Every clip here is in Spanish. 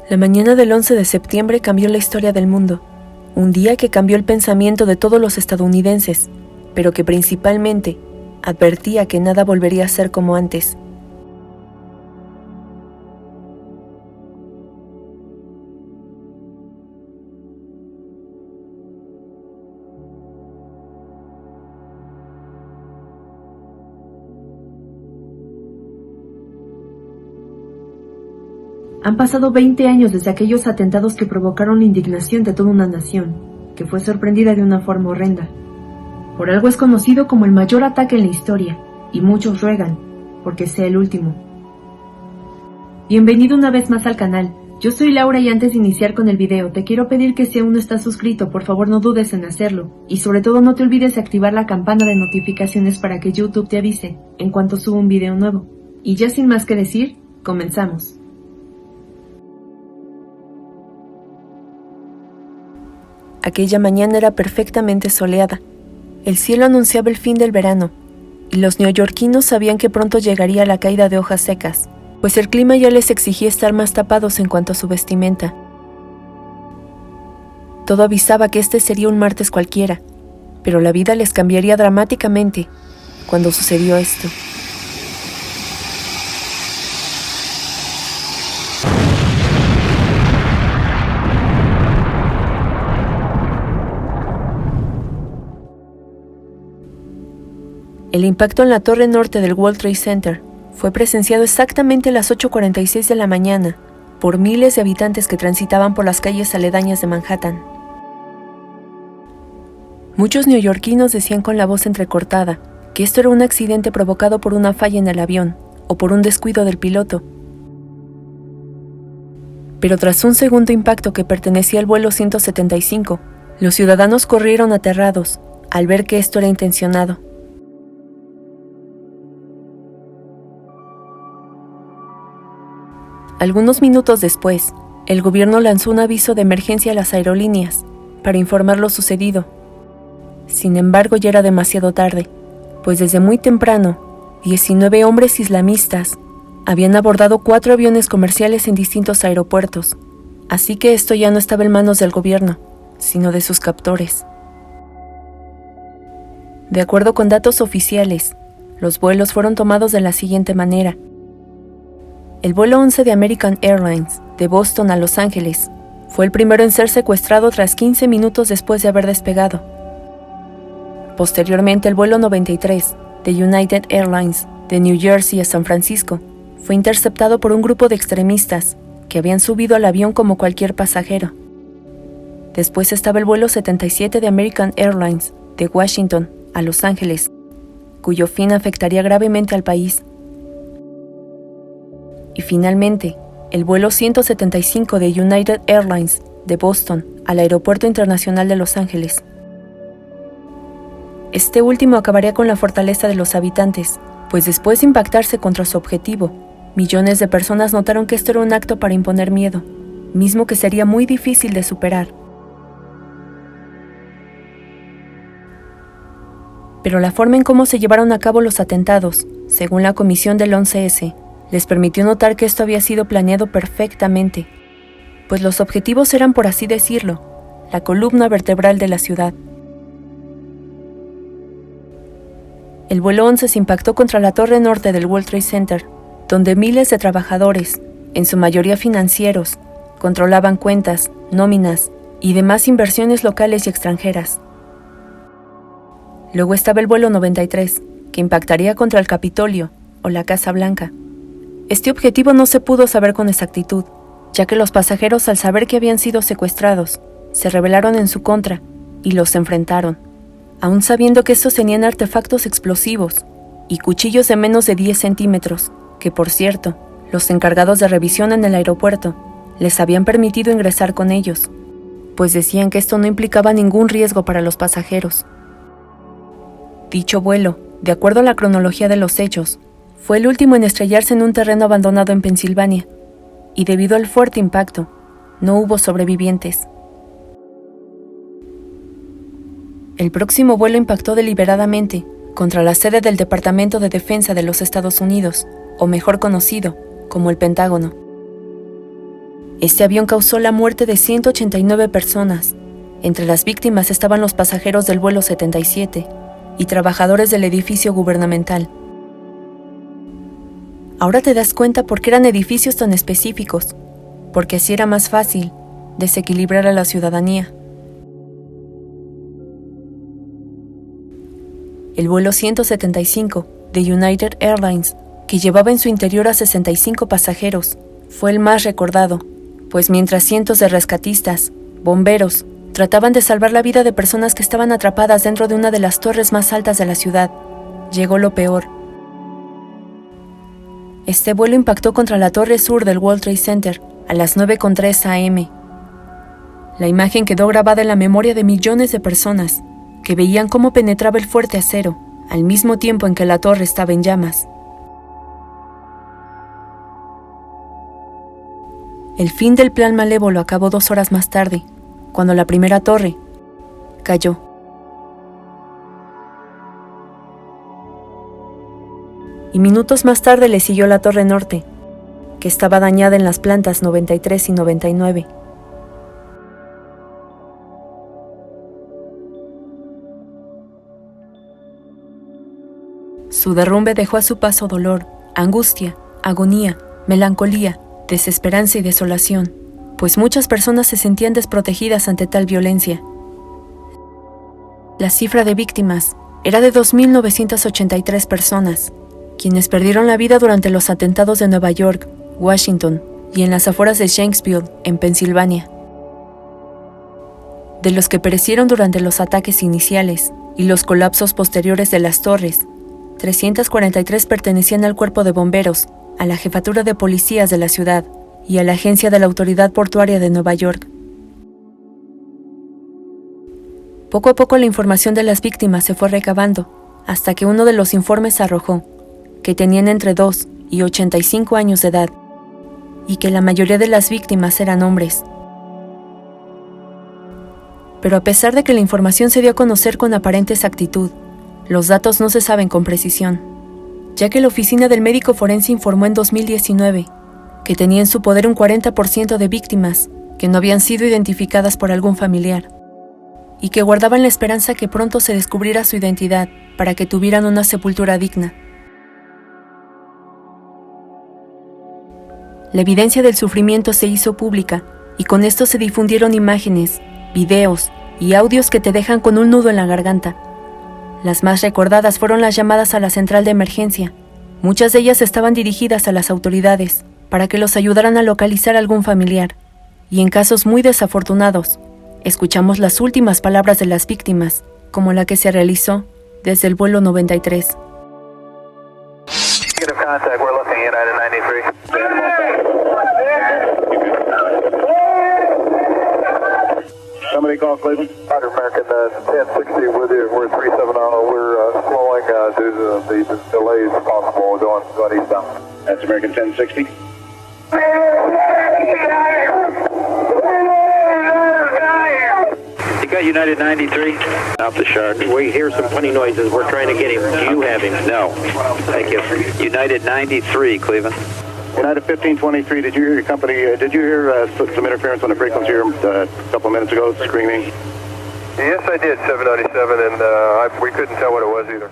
La mañana del 11 de septiembre cambió la historia del mundo. Un día que cambió el pensamiento de todos los estadounidenses, pero que principalmente advertía que nada volvería a ser como antes. Han pasado 20 años desde aquellos atentados que provocaron la indignación de toda una nación, que fue sorprendida de una forma horrenda. Por algo es conocido como el mayor ataque en la historia, y muchos ruegan porque sea el último. Bienvenido una vez más al canal. Yo soy Laura y antes de iniciar con el video, te quiero pedir que si aún no estás suscrito, por favor no dudes en hacerlo, y sobre todo no te olvides de activar la campana de notificaciones para que YouTube te avise en cuanto suba un video nuevo. Y ya sin más que decir, comenzamos. Aquella mañana era perfectamente soleada. El cielo anunciaba el fin del verano, y los neoyorquinos sabían que pronto llegaría la caída de hojas secas, pues el clima ya les exigía estar más tapados en cuanto a su vestimenta. Todo avisaba que este sería un martes cualquiera, pero la vida les cambiaría dramáticamente cuando sucedió esto. El impacto en la torre norte del World Trade Center fue presenciado exactamente a las 8:46 de la mañana por miles de habitantes que transitaban por las calles aledañas de Manhattan. Muchos neoyorquinos decían con la voz entrecortada que esto era un accidente provocado por una falla en el avión o por un descuido del piloto. Pero tras un segundo impacto que pertenecía al vuelo 175, los ciudadanos corrieron aterrados al ver que esto era intencionado. Algunos minutos después, el gobierno lanzó un aviso de emergencia a las aerolíneas para informar lo sucedido. Sin embargo, ya era demasiado tarde, pues desde muy temprano, 19 hombres islamistas habían abordado 4 aviones comerciales en distintos aeropuertos, así que esto ya no estaba en manos del gobierno, sino de sus captores. De acuerdo con datos oficiales, los vuelos fueron tomados de la siguiente manera. El vuelo 11 de American Airlines, de Boston a Los Ángeles, fue el primero en ser secuestrado tras 15 minutos después de haber despegado. Posteriormente, el vuelo 93, de United Airlines, de New Jersey a San Francisco, fue interceptado por un grupo de extremistas que habían subido al avión como cualquier pasajero. Después estaba el vuelo 77 de American Airlines, de Washington a Los Ángeles, cuyo fin afectaría gravemente al país. Y finalmente, el vuelo 175 de United Airlines de Boston al Aeropuerto Internacional de Los Ángeles. Este último acabaría con la fortaleza de los habitantes, pues después de impactarse contra su objetivo, millones de personas notaron que esto era un acto para imponer miedo, mismo que sería muy difícil de superar. Pero la forma en cómo se llevaron a cabo los atentados, según la comisión del 11S, les permitió notar que esto había sido planeado perfectamente, pues los objetivos eran, por así decirlo, la columna vertebral de la ciudad. El vuelo 11 se impactó contra la torre norte del World Trade Center, donde miles de trabajadores, en su mayoría financieros, controlaban cuentas, nóminas y demás inversiones locales y extranjeras. Luego estaba el vuelo 93, que impactaría contra el Capitolio o la Casa Blanca. Este objetivo no se pudo saber con exactitud, ya que los pasajeros, al saber que habían sido secuestrados, se rebelaron en su contra y los enfrentaron, aún sabiendo que estos tenían artefactos explosivos y cuchillos de menos de 10 centímetros, que por cierto, los encargados de revisión en el aeropuerto les habían permitido ingresar con ellos, pues decían que esto no implicaba ningún riesgo para los pasajeros. Dicho vuelo, de acuerdo a la cronología de los hechos, fue el último en estrellarse en un terreno abandonado en Pensilvania, y debido al fuerte impacto, no hubo sobrevivientes. El próximo vuelo impactó deliberadamente contra la sede del Departamento de Defensa de los Estados Unidos, o mejor conocido como el Pentágono. Este avión causó la muerte de 189 personas. Entre las víctimas estaban los pasajeros del vuelo 77 y trabajadores del edificio gubernamental. Ahora te das cuenta por qué eran edificios tan específicos, porque así era más fácil desequilibrar a la ciudadanía. El vuelo 175 de United Airlines, que llevaba en su interior a 65 pasajeros, fue el más recordado, pues mientras cientos de rescatistas, bomberos, trataban de salvar la vida de personas que estaban atrapadas dentro de una de las torres más altas de la ciudad, llegó lo peor. Este vuelo impactó contra la torre sur del World Trade Center a las 9:03 a.m. La imagen quedó grabada en la memoria de millones de personas que veían cómo penetraba el fuerte acero al mismo tiempo en que la torre estaba en llamas. El fin del plan malévolo acabó 2 horas más tarde, cuando la primera torre cayó. Y minutos más tarde le siguió la torre norte, que estaba dañada en las plantas 93 y 99. Su derrumbe dejó a su paso dolor, angustia, agonía, melancolía, desesperanza y desolación, pues muchas personas se sentían desprotegidas ante tal violencia. La cifra de víctimas era de 2.983 personas, quienes perdieron la vida durante los atentados de Nueva York, Washington y en las afueras de Shanksville, en Pensilvania. De los que perecieron durante los ataques iniciales y los colapsos posteriores de las torres, 343 pertenecían al cuerpo de bomberos, a la jefatura de policías de la ciudad y a la agencia de la Autoridad Portuaria de Nueva York. Poco a poco la información de las víctimas se fue recabando, hasta que uno de los informes arrojó que tenían entre 2 y 85 años de edad, y que la mayoría de las víctimas eran hombres. Pero a pesar de que la información se dio a conocer con aparente exactitud, los datos no se saben con precisión, ya que la oficina del médico forense informó en 2019 que tenía en su poder un 40% de víctimas que no habían sido identificadas por algún familiar, y que guardaban la esperanza que pronto se descubriera su identidad para que tuvieran una sepultura digna. La evidencia del sufrimiento se hizo pública, y con esto se difundieron imágenes, videos y audios que te dejan con un nudo en la garganta. Las más recordadas fueron las llamadas a la central de emergencia. Muchas de ellas estaban dirigidas a las autoridades para que los ayudaran a localizar a algún familiar. Y en casos muy desafortunados, escuchamos las últimas palabras de las víctimas, como la que se realizó desde el vuelo 93. Somebody call Cleveland. Roger, American 1060 with you. We're 370. We're slowing due to the delays possible going eastbound. That's American 1060. You got United 93? Off the shark. We hear some funny noises. We're trying to get him. Do you have him? No. Thank you. United 93, Cleveland. United 1523, did you hear your company, did you hear some interference on the frequency here a couple of minutes ago, screaming? Yes, I did, 797, and we couldn't tell what it was either.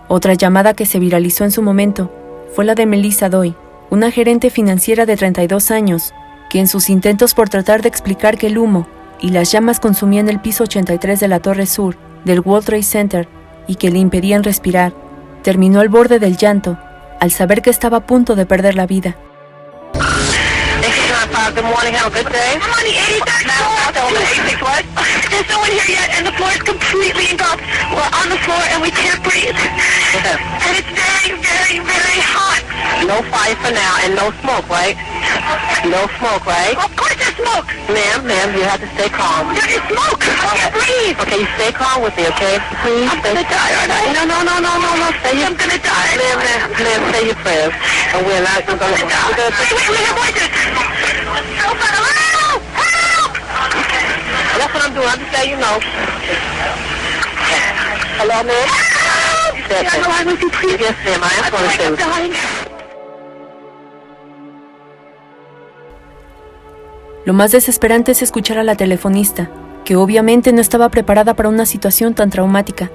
Otra llamada que se viralizó en su momento fue la de Melissa Doy, una gerente financiera de 32 años, que en sus intentos por tratar de explicar que el humo y las llamas consumían el piso 83 de la torre sur del World Trade Center y que le impedían respirar, terminó al borde del llanto al saber que estaba a punto de perder la vida. Good morning, have a good day. I'm on the 86th floor. On the 86th what? There's no one here yet, and the floor is completely engulfed. We're on the floor, and we can't breathe. Okay. And it's very, very, very hot. No fire for now, and no smoke, right? No smoke, right? Of course there's smoke. Ma'am, you have to stay calm. There is smoke. I can't breathe. Okay, you stay calm with me, okay? Please. I'm gonna die, aren't I? No. I'm gonna die. Ma'am, say your prayers. And we're not gonna die. Wait, we have voices. Help! Hello, miss. Yes, ma'am, I am going to. Lo más desesperante es escuchar a la telefonista, que obviamente no estaba preparada para una situación tan traumática.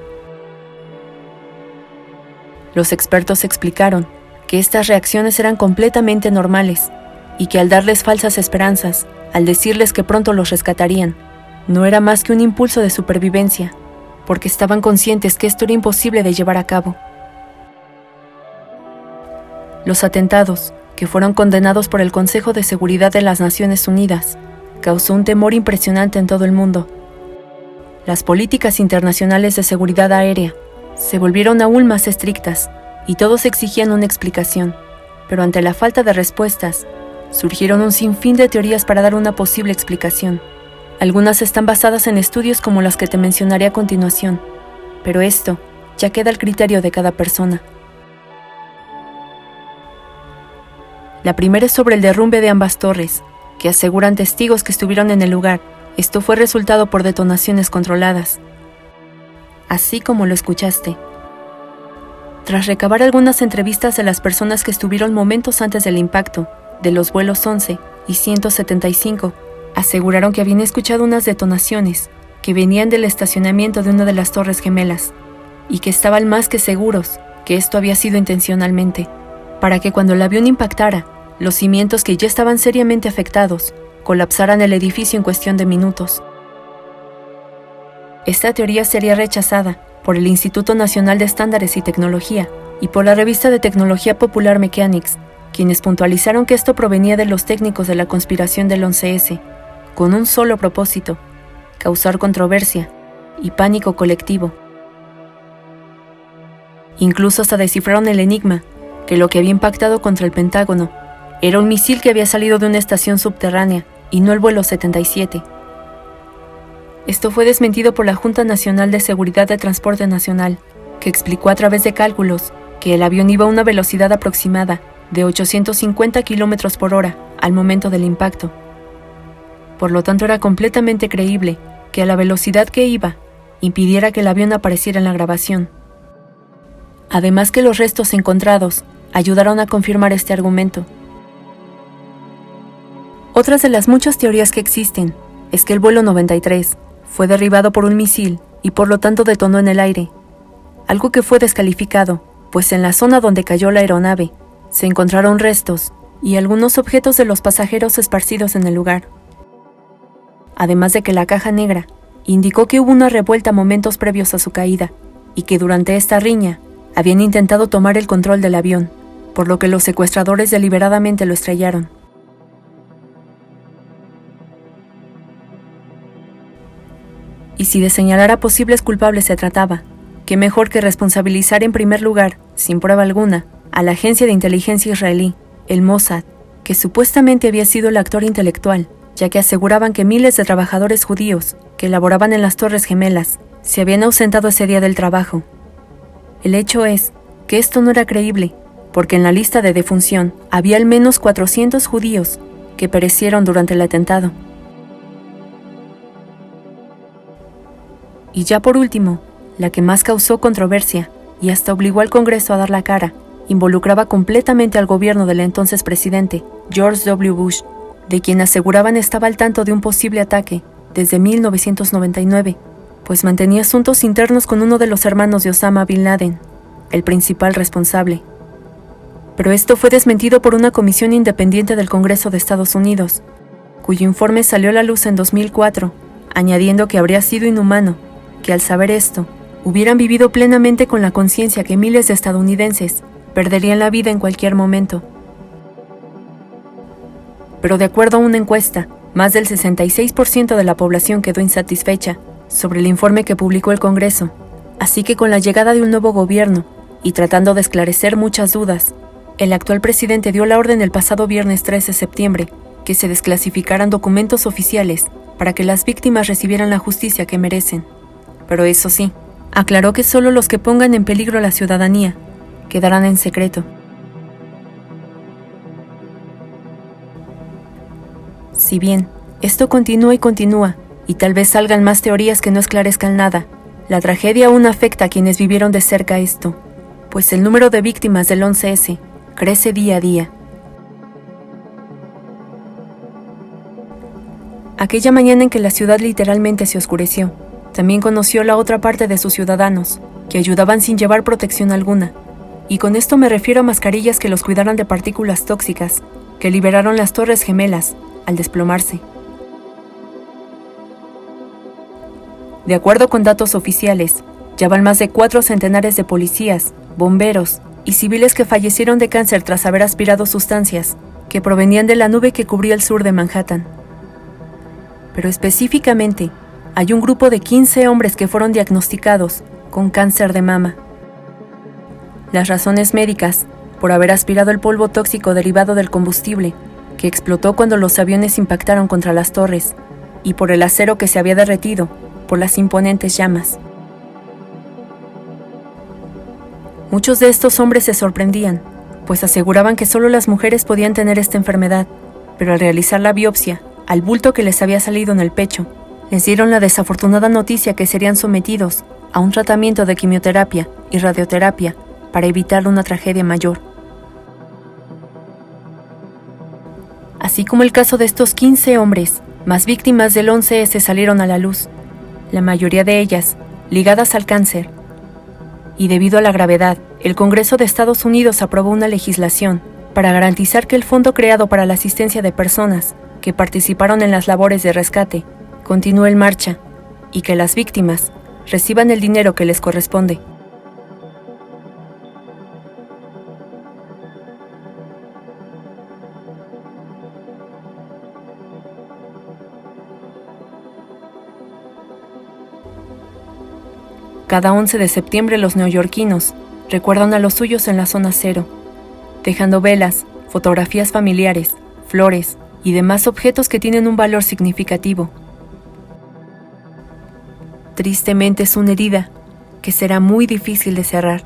Los expertos explicaron que estas reacciones eran completamente normales y que al darles falsas esperanzas, al decirles que pronto los rescatarían, no era más que un impulso de supervivencia, porque estaban conscientes que esto era imposible de llevar a cabo. Los atentados, que fueron condenados por el Consejo de Seguridad de las Naciones Unidas, causó un temor impresionante en todo el mundo. Las políticas internacionales de seguridad aérea se volvieron aún más estrictas y todos exigían una explicación, pero ante la falta de respuestas, surgieron un sinfín de teorías para dar una posible explicación. Algunas están basadas en estudios como las que te mencionaré a continuación, pero esto ya queda al criterio de cada persona. La primera es sobre el derrumbe de ambas torres, que aseguran testigos que estuvieron en el lugar. Esto fue resultado por detonaciones controladas. Así como lo escuchaste. Tras recabar algunas entrevistas de las personas que estuvieron momentos antes del impacto, de los vuelos 11 y 175, aseguraron que habían escuchado unas detonaciones que venían del estacionamiento de una de las torres gemelas y que estaban más que seguros que esto había sido intencionalmente, para que cuando el avión impactara, los cimientos que ya estaban seriamente afectados colapsaran el edificio en cuestión de minutos. Esta teoría sería rechazada por el Instituto Nacional de Estándares y Tecnología y por la revista de tecnología popular Mechanics, quienes puntualizaron que esto provenía de los técnicos de la conspiración del 11S, con un solo propósito: causar controversia y pánico colectivo. Incluso hasta descifraron el enigma, que lo que había impactado contra el Pentágono era un misil que había salido de una estación subterránea y no el vuelo 77. Esto fue desmentido por la Junta Nacional de Seguridad de Transporte Nacional, que explicó a través de cálculos que el avión iba a una velocidad aproximada de 850 km por hora al momento del impacto. Por lo tanto, era completamente creíble que a la velocidad que iba impidiera que el avión apareciera en la grabación. Además que los restos encontrados ayudaron a confirmar este argumento. Otras de las muchas teorías que existen es que el vuelo 93 fue derribado por un misil y por lo tanto detonó en el aire, algo que fue descalificado, pues en la zona donde cayó la aeronave se encontraron restos y algunos objetos de los pasajeros esparcidos en el lugar. Además de que la caja negra indicó que hubo una revuelta momentos previos a su caída y que durante esta riña habían intentado tomar el control del avión, por lo que los secuestradores deliberadamente lo estrellaron. Y si de señalar a posibles culpables se trataba, qué mejor que responsabilizar en primer lugar, sin prueba alguna, a la agencia de inteligencia israelí, el Mossad, que supuestamente había sido el actor intelectual, ya que aseguraban que miles de trabajadores judíos que laboraban en las Torres Gemelas se habían ausentado ese día del trabajo. El hecho es que esto no era creíble, porque en la lista de defunción había al menos 400 judíos que perecieron durante el atentado. Y ya por último, la que más causó controversia y hasta obligó al Congreso a dar la cara, involucraba completamente al gobierno del entonces presidente, George W. Bush, de quien aseguraban estaba al tanto de un posible ataque desde 1999, pues mantenía asuntos internos con uno de los hermanos de Osama Bin Laden, el principal responsable. Pero esto fue desmentido por una comisión independiente del Congreso de Estados Unidos, cuyo informe salió a la luz en 2004, añadiendo que habría sido inhumano que al saber esto, hubieran vivido plenamente con la conciencia que miles de estadounidenses perderían la vida en cualquier momento. Pero de acuerdo a una encuesta, más del 66% de la población quedó insatisfecha sobre el informe que publicó el Congreso, así que con la llegada de un nuevo gobierno y tratando de esclarecer muchas dudas, el actual presidente dio la orden el pasado viernes 3 de septiembre que se desclasificaran documentos oficiales para que las víctimas recibieran la justicia que merecen. Pero eso sí, aclaró que solo los que pongan en peligro a la ciudadanía quedarán en secreto. Si bien esto continúa y tal vez salgan más teorías que no esclarezcan nada, La tragedia aún afecta a quienes vivieron de cerca esto, pues el número de víctimas del 11S crece día a día. Aquella mañana en que la ciudad literalmente se oscureció, también conoció la otra parte de sus ciudadanos, que ayudaban sin llevar protección alguna, y con esto me refiero a mascarillas que los cuidaran de partículas tóxicas, que liberaron las Torres Gemelas al desplomarse. De acuerdo con datos oficiales, ya van más de 4 centenares de policías, bomberos y civiles que fallecieron de cáncer tras haber aspirado sustancias que provenían de la nube que cubría el sur de Manhattan. Pero específicamente, hay un grupo de 15 hombres que fueron diagnosticados con cáncer de mama. Las razones médicas, por haber aspirado el polvo tóxico derivado del combustible, que explotó cuando los aviones impactaron contra las torres, y por el acero que se había derretido por las imponentes llamas. Muchos de estos hombres se sorprendían, pues aseguraban que solo las mujeres podían tener esta enfermedad, pero al realizar la biopsia, al bulto que les había salido en el pecho, les dieron la desafortunada noticia que serían sometidos a un tratamiento de quimioterapia y radioterapia para evitar una tragedia mayor. Así como el caso de estos 15 hombres, más víctimas del 11S salieron a la luz, la mayoría de ellas ligadas al cáncer. Y debido a la gravedad, el Congreso de Estados Unidos aprobó una legislación para garantizar que el fondo creado para la asistencia de personas que participaron en las labores de rescate continúe en marcha y que las víctimas reciban el dinero que les corresponde. Cada 11 de septiembre los neoyorquinos recuerdan a los suyos en la zona cero, dejando velas, fotografías familiares, flores y demás objetos que tienen un valor significativo. Tristemente es una herida que será muy difícil de cerrar.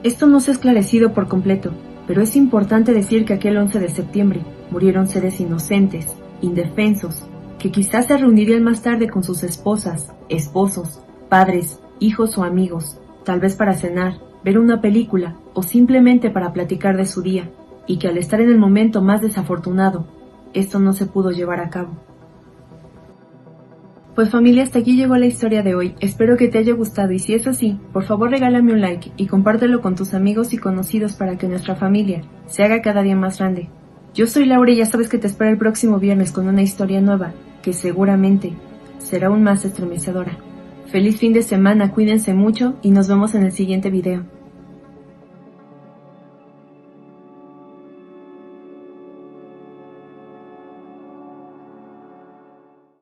Esto no se ha esclarecido por completo, pero es importante decir que aquel 11 de septiembre murieron seres inocentes, indefensos, que quizás se reunirían más tarde con sus esposas, esposos, padres, hijos o amigos, tal vez para cenar, ver una película o simplemente para platicar de su día, y que al estar en el momento más desafortunado, esto no se pudo llevar a cabo. Pues familia, hasta aquí llegó la historia de hoy. Espero que te haya gustado y si es así, por favor regálame un like y compártelo con tus amigos y conocidos para que nuestra familia se haga cada día más grande. Yo soy Laura y ya sabes que te espero el próximo viernes con una historia nueva que seguramente será aún más estremecedora. Feliz fin de semana, cuídense mucho y nos vemos en el siguiente video.